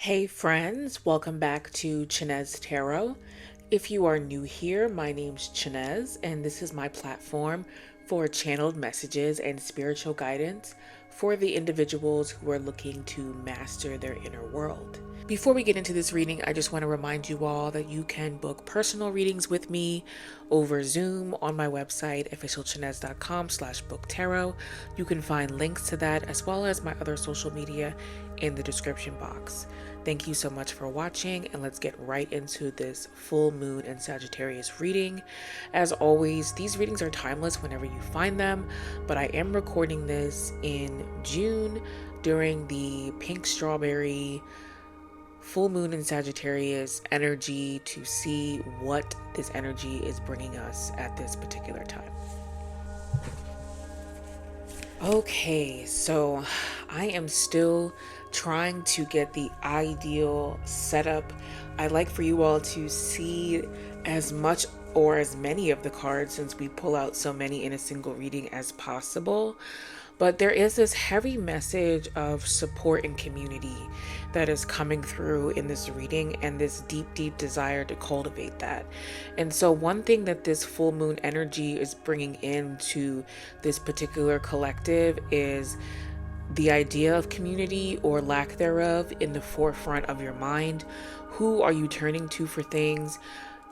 Hey friends, welcome back to Chinez Tarot. If you are new here, my name's Chinez, and this is my platform for channeled messages and spiritual guidance for the individuals who are looking to master their inner world. Before we get into this reading, I just want to remind you all that you can book personal readings with me over Zoom on my website, officialchinez.com/booktarot. You can find links to that as well as my other social media in the description box. Thank you so much for watching, and let's get right into this full moon and Sagittarius reading. As always, these readings are timeless whenever you find them, but I am recording this in June during the pink strawberry full moon in Sagittarius energy to see what this energy is bringing us at this particular time. Okay, so I am still trying to get the ideal setup. I'd like for you all to see as much or as many of the cards, since we pull out so many in a single reading, as possible. But there is this heavy message of support and community that is coming through in this reading, and this deep desire to cultivate that. And so one thing that this full moon energy is bringing into this particular collective is the idea of community, or lack thereof, in the forefront of your mind. Who are you turning to for things?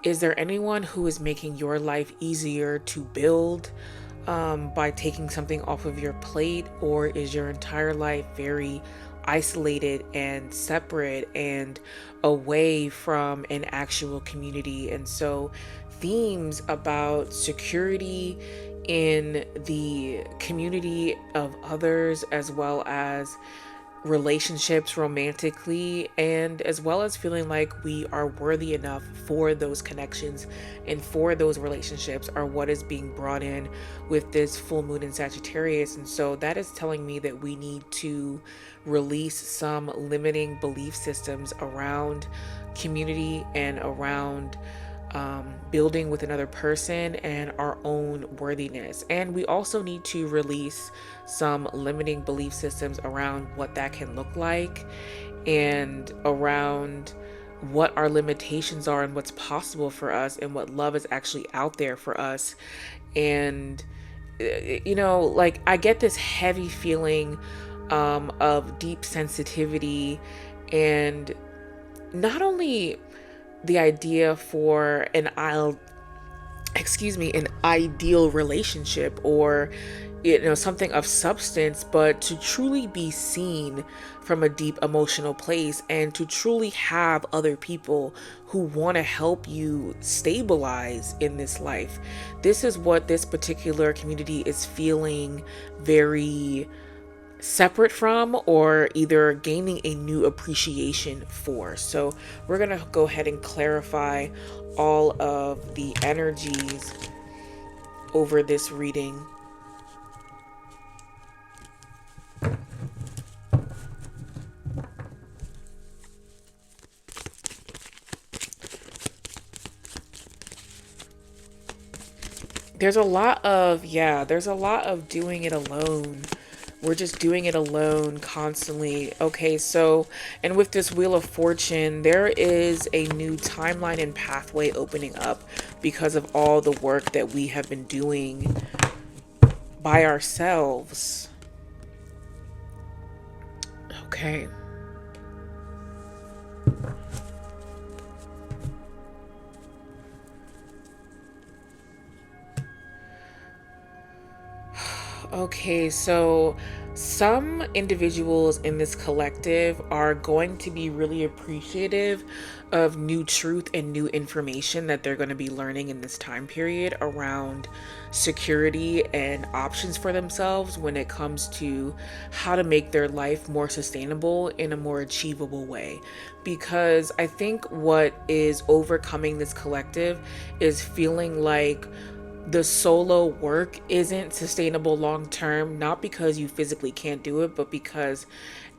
Is there anyone who is making your life easier to build by taking something off of your plate? Or is your entire life very isolated and separate and away from an actual community? And so themes about security in the community of others, as well as relationships romantically, and as well as feeling like we are worthy enough for those connections and for those relationships, are what is being brought in with this full moon in Sagittarius. And so that is telling me that we need to release some limiting belief systems around community and around building with another person and our own worthiness. And we also need to release some limiting belief systems around what that can look like, and around what our limitations are and what's possible for us, and what love is actually out there for us. And like, I get this heavy feeling of deep sensitivity, and not only the idea for an ideal relationship, or something of substance, but to truly be seen from a deep emotional place, and to truly have other people who want to help you stabilize in this life. This is what this particular community is feeling very separate from, or either gaining a new appreciation for. So we're going to go ahead and clarify all of the energies over this reading. There's a lot of doing it alone. We're just doing it alone constantly. Okay, so, and with this Wheel of Fortune, there is a new timeline and pathway opening up because of all the work that we have been doing by ourselves. Okay. Okay, so some individuals in this collective are going to be really appreciative of new truth and new information that they're going to be learning in this time period around security and options for themselves when it comes to how to make their life more sustainable in a more achievable way. Because I think what is overcoming this collective is feeling like the solo work isn't sustainable long term, not because you physically can't do it, but because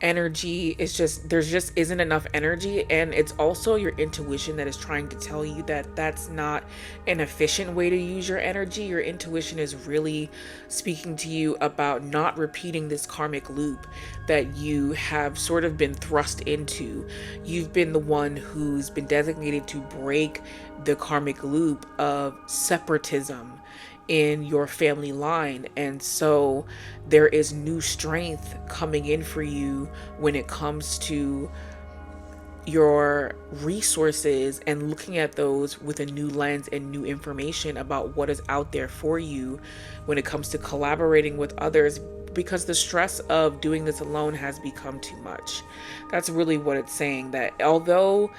energy is just, there's just isn't enough energy. And it's also your intuition that is trying to tell you that that's not an efficient way to use your energy. Your intuition is really speaking to you about not repeating this karmic loop that you have sort of been thrust into. You've been the one who's been designated to break the karmic loop of separatism in your family line. And so there is new strength coming in for you when it comes to your resources and looking at those with a new lens and new information about what is out there for you when it comes to collaborating with others, because the stress of doing this alone has become too much. That's really what it's saying. That although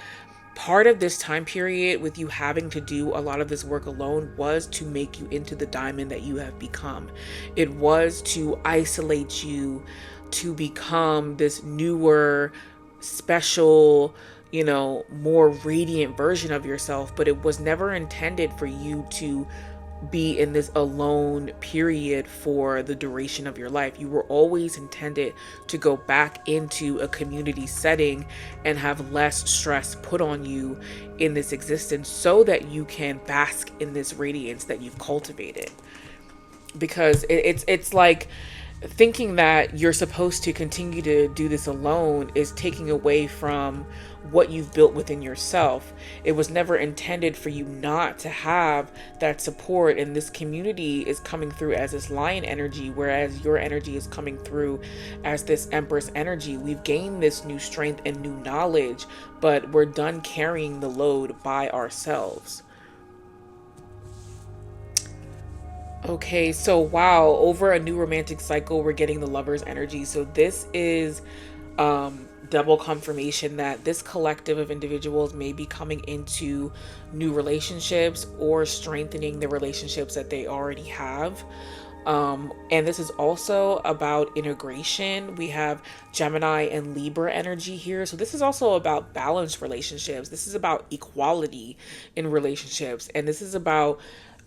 part of this time period with you having to do a lot of this work alone was to make you into the diamond that you have become. It was to isolate you to become this newer, special, more radiant version of yourself. But it was never intended for you to be in this alone period for the duration of your life. You were always intended to go back into a community setting and have less stress put on you in this existence so that you can bask in this radiance that you've cultivated. Because it's like thinking that you're supposed to continue to do this alone is taking away from what you've built within yourself. It was never intended for you not to have that support, and this community is coming through as this lion energy, whereas your energy is coming through as this empress energy. We've gained this new strength and new knowledge, but we're done carrying the load by ourselves. Okay, so wow, over a new romantic cycle, we're getting the lover's energy. So this is double confirmation that this collective of individuals may be coming into new relationships or strengthening the relationships that they already have. And this is also about integration. We have Gemini and Libra energy here. So this is also about balanced relationships. This is about equality in relationships. And this is about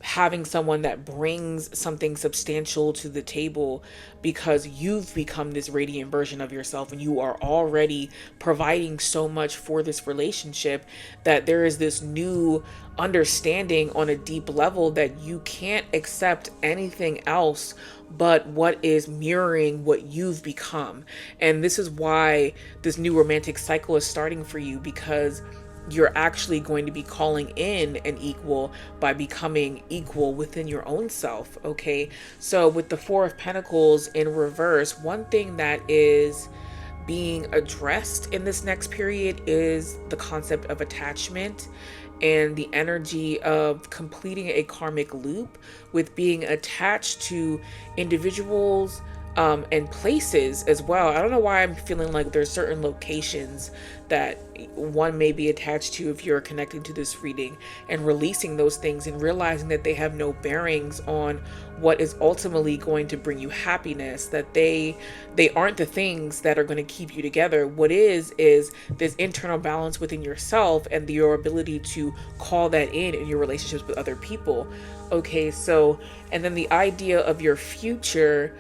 having someone that brings something substantial to the table because you've become this radiant version of yourself and you are already providing so much for this relationship that there is this new understanding on a deep level that you can't accept anything else but what is mirroring what you've become. And this is why this new romantic cycle is starting for you, because you're actually going to be calling in an equal by becoming equal within your own self. Okay, so with the Four of Pentacles in reverse, one thing that is being addressed in this next period is the concept of attachment and the energy of completing a karmic loop with being attached to individuals and places as well. I don't know why I'm feeling like there's certain locations that one may be attached to if you're connecting to this reading, and releasing those things and realizing that they have no bearings on what is ultimately going to bring you happiness, that they aren't the things that are going to keep you together. What is this internal balance within yourself and your ability to call that in your relationships with other people. Okay, so and then the idea of your future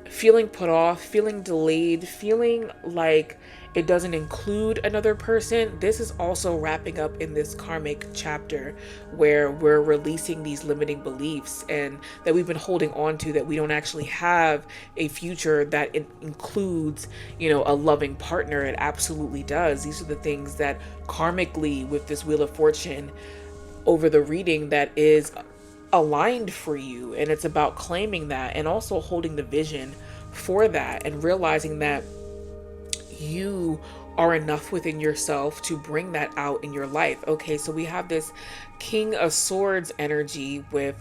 feeling put off, feeling delayed, feeling like it doesn't include another person. This is also wrapping up in this karmic chapter where we're releasing these limiting beliefs and that we've been holding on to, that we don't actually have a future that includes, a loving partner. It absolutely does. These are the things that karmically with this Wheel of Fortune over the reading that is aligned for you, and it's about claiming that and also holding the vision for that and realizing that you are enough within yourself to bring that out in your life. Okay, so we have this King of Swords energy with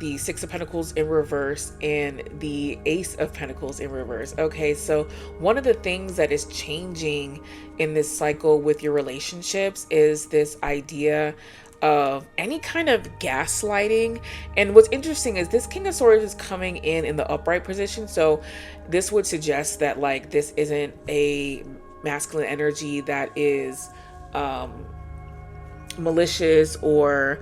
the Six of Pentacles in reverse and the Ace of Pentacles in reverse. Okay, so one of the things that is changing in this cycle with your relationships is this idea of any kind of gaslighting. And what's interesting is this King of Swords is coming in the upright position. So this would suggest that like this isn't a masculine energy that is malicious or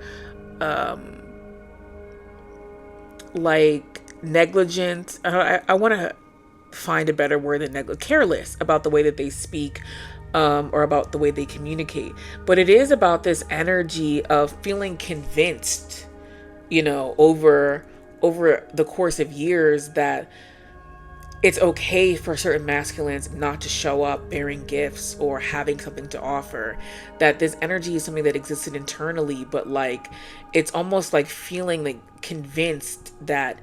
like negligent. I want to find a better word than careless about the way that they speak, or about the way they communicate. But it is about this energy of feeling convinced, over the course of years, that it's okay for certain masculines not to show up bearing gifts or having something to offer. That this energy is something that existed internally, but like it's almost like feeling like convinced that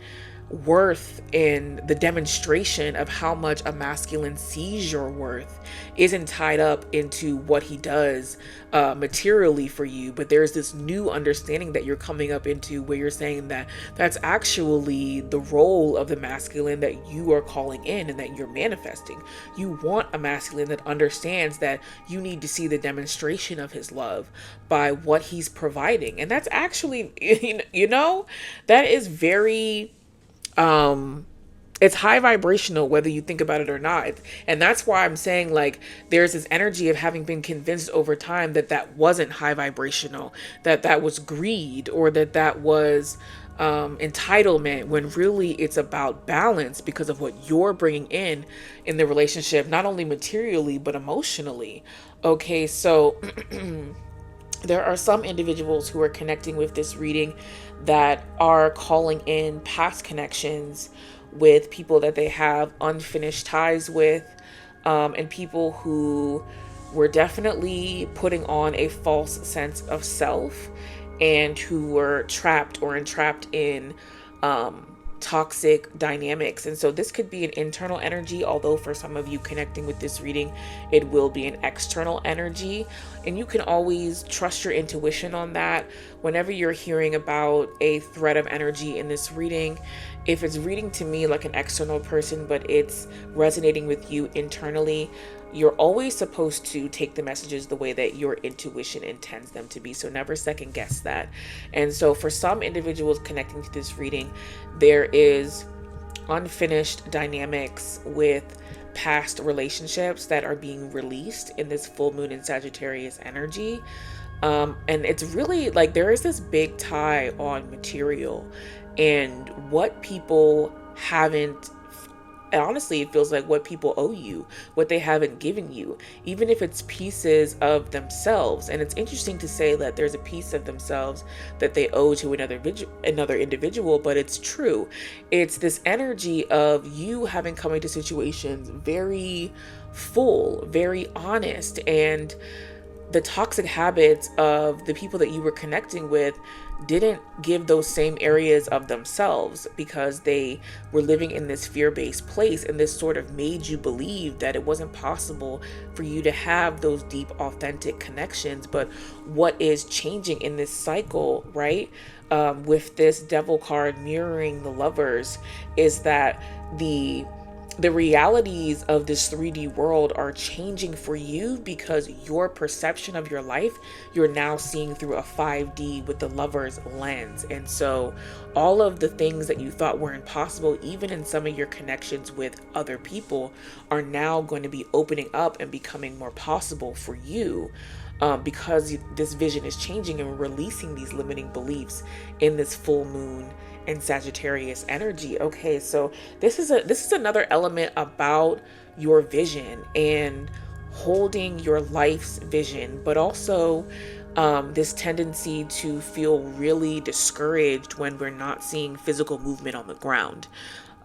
worth in the demonstration of how much a masculine sees your worth isn't tied up into what he does materially for you. But there's this new understanding that you're coming up into, where you're saying that that's actually the role of the masculine that you are calling in and that you're manifesting. You want a masculine that understands that you need to see the demonstration of his love by what he's providing. And that's actually, that is very, it's high vibrational, whether you think about it or not. And that's why I'm saying, like, there's this energy of having been convinced over time that that wasn't high vibrational, that that was greed, or that that was entitlement, when really it's about balance because of what you're bringing in the relationship, not only materially but emotionally. Okay, so there are some individuals who are connecting with this reading that are calling in past connections with people that they have unfinished ties with, and people who were definitely putting on a false sense of self, and who were trapped or entrapped in toxic dynamics. And so this could be an internal energy, although for some of you connecting with this reading, it will be an external energy. And you can always trust your intuition on that. Whenever you're hearing about a thread of energy in this reading, if it's reading to me like an external person, but it's resonating with you internally, you're always supposed to take the messages the way that your intuition intends them to be. So never second guess that. And so for some individuals connecting to this reading, there is unfinished dynamics with past relationships that are being released in this full moon in Sagittarius energy. And it's really like there is this big tie on material and what people haven't. And honestly, it feels like what people owe you, what they haven't given you, even if it's pieces of themselves. And it's interesting to say that there's a piece of themselves that they owe to another individual, but it's true. It's this energy of you having come into situations very full, very honest, and the toxic habits of the people that you were connecting with didn't give those same areas of themselves because they were living in this fear-based place, and this sort of made you believe that it wasn't possible for you to have those deep, authentic connections. But what is changing in this cycle, right, with this devil card mirroring the Lovers, is that the realities of this 3D world are changing for you because your perception of your life, you're now seeing through a 5D with the Lover's lens. And so all of the things that you thought were impossible, even in some of your connections with other people, are now going to be opening up and becoming more possible for you. Because this vision is changing and releasing these limiting beliefs in this full moon and Sagittarius energy. Okay, so this is another element about your vision and holding your life's vision, but also this tendency to feel really discouraged when we're not seeing physical movement on the ground.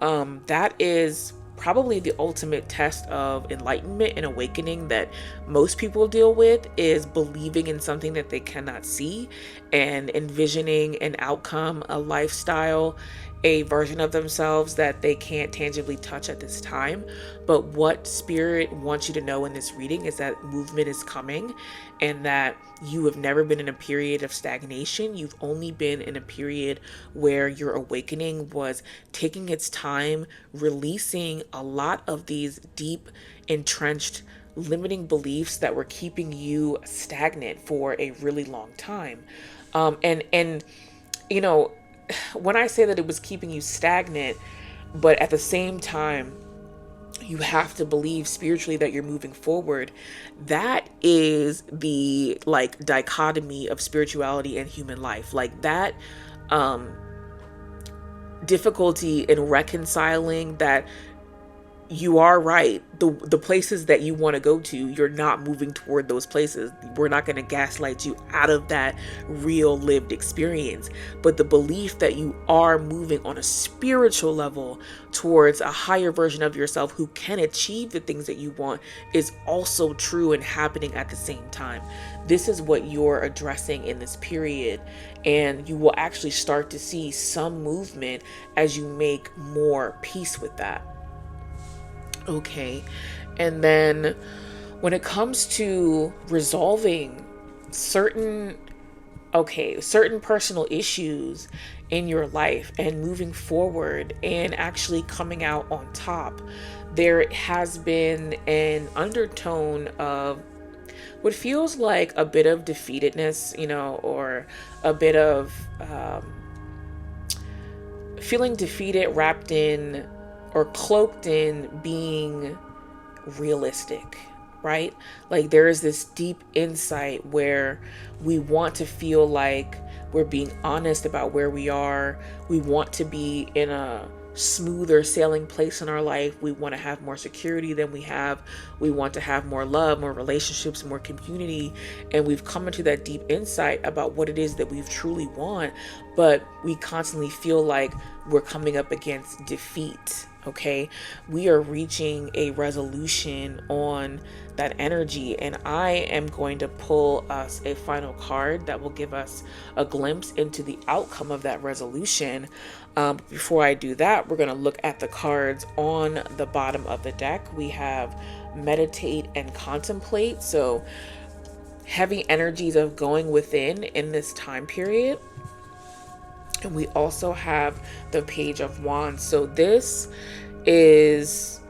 That is probably the ultimate test of enlightenment and awakening that most people deal with, is believing in something that they cannot see and envisioning an outcome, a lifestyle, a version of themselves that they can't tangibly touch at this time. But what Spirit wants you to know in this reading is that movement is coming, and that you have never been in a period of stagnation. You've only been in a period where your awakening was taking its time, releasing a lot of these deep, entrenched, limiting beliefs that were keeping you stagnant for a really long time. And you know, when I say that it was keeping you stagnant, but at the same time, you have to believe spiritually that you're moving forward. That is the like dichotomy of spirituality and human life. Like that difficulty in reconciling that you are right. The places that you want to go to, you're not moving toward those places. We're not going to gaslight you out of that real lived experience. But the belief that you are moving on a spiritual level towards a higher version of yourself who can achieve the things that you want is also true and happening at the same time. This is what you're addressing in this period, and you will actually start to see some movement as you make more peace with that. Okay. And then when it comes to resolving certain personal issues in your life and moving forward and actually coming out on top, there has been an undertone of what feels like a bit of defeatedness, or a bit of feeling defeated, wrapped in or cloaked in being realistic, right? Like there is this deep insight where we want to feel like we're being honest about where we are. We want to be in a smoother sailing place in our life. We want to have more security than we have. We want to have more love, more relationships, more community. And we've come into that deep insight about what it is that we truly want. But we constantly feel like we're coming up against defeat. Okay, we are reaching a resolution on that energy, and I am going to pull us a final card that will give us a glimpse into the outcome of that resolution. Before I do that, we're going to look at the cards on the bottom of the deck. We have meditate and contemplate, so heavy energies of going within in this time period. And we also have the Page of Wands. So this is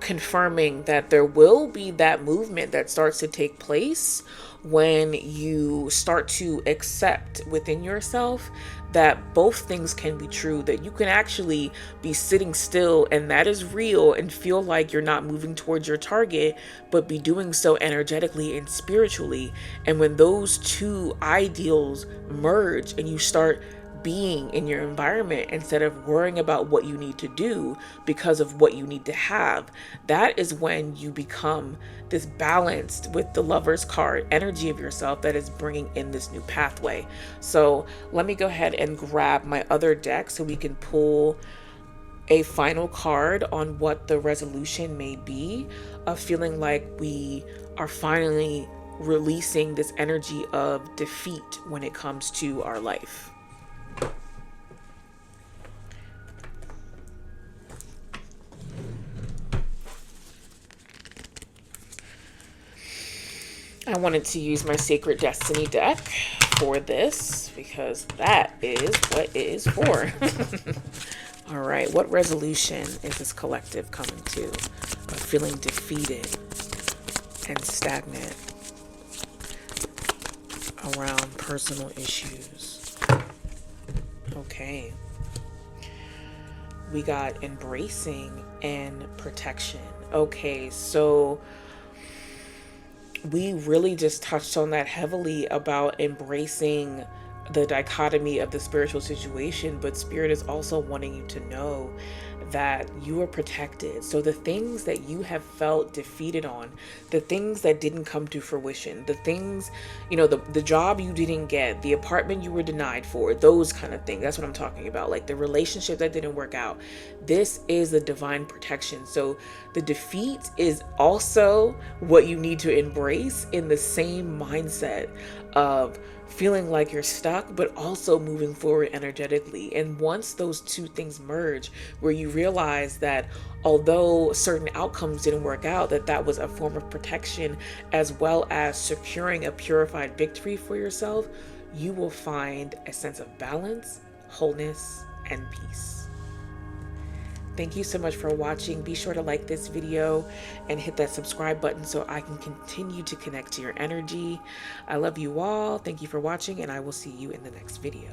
confirming that there will be that movement that starts to take place when you start to accept within yourself that both things can be true, that you can actually be sitting still and that is real and feel like you're not moving towards your target, but be doing so energetically and spiritually. And when those two ideals merge and you start being in your environment instead of worrying about what you need to do because of what you need to have, that is when you become this balanced with the Lover's card energy of yourself that is bringing in this new pathway. So let me go ahead and grab my other deck so we can pull a final card on what the resolution may be of feeling like we are finally releasing this energy of defeat when it comes to our life. I wanted to use my Sacred Destiny deck for this because that is what it is for. All right, what resolution is this collective coming to of feeling defeated and stagnant around personal issues? Okay. We got embracing and protection. Okay, so we really just touched on that heavily about embracing the dichotomy of the spiritual situation, but Spirit is also wanting you to know that you are protected. So the things that you have felt defeated on, the things that didn't come to fruition, the things, the job you didn't get, the apartment you were denied for, those kind of things. That's what I'm talking about. Like the relationship that didn't work out. This is the divine protection. So the defeat is also what you need to embrace in the same mindset of feeling like you're stuck, but also moving forward energetically. And once those two things merge, where you realize that although certain outcomes didn't work out, that was a form of protection as well as securing a purified victory for yourself, you will find a sense of balance, wholeness, and peace. Thank you so much for watching. Be sure to like this video and hit that subscribe button so I can continue to connect to your energy. I love you all. Thank you for watching, and I will see you in the next video.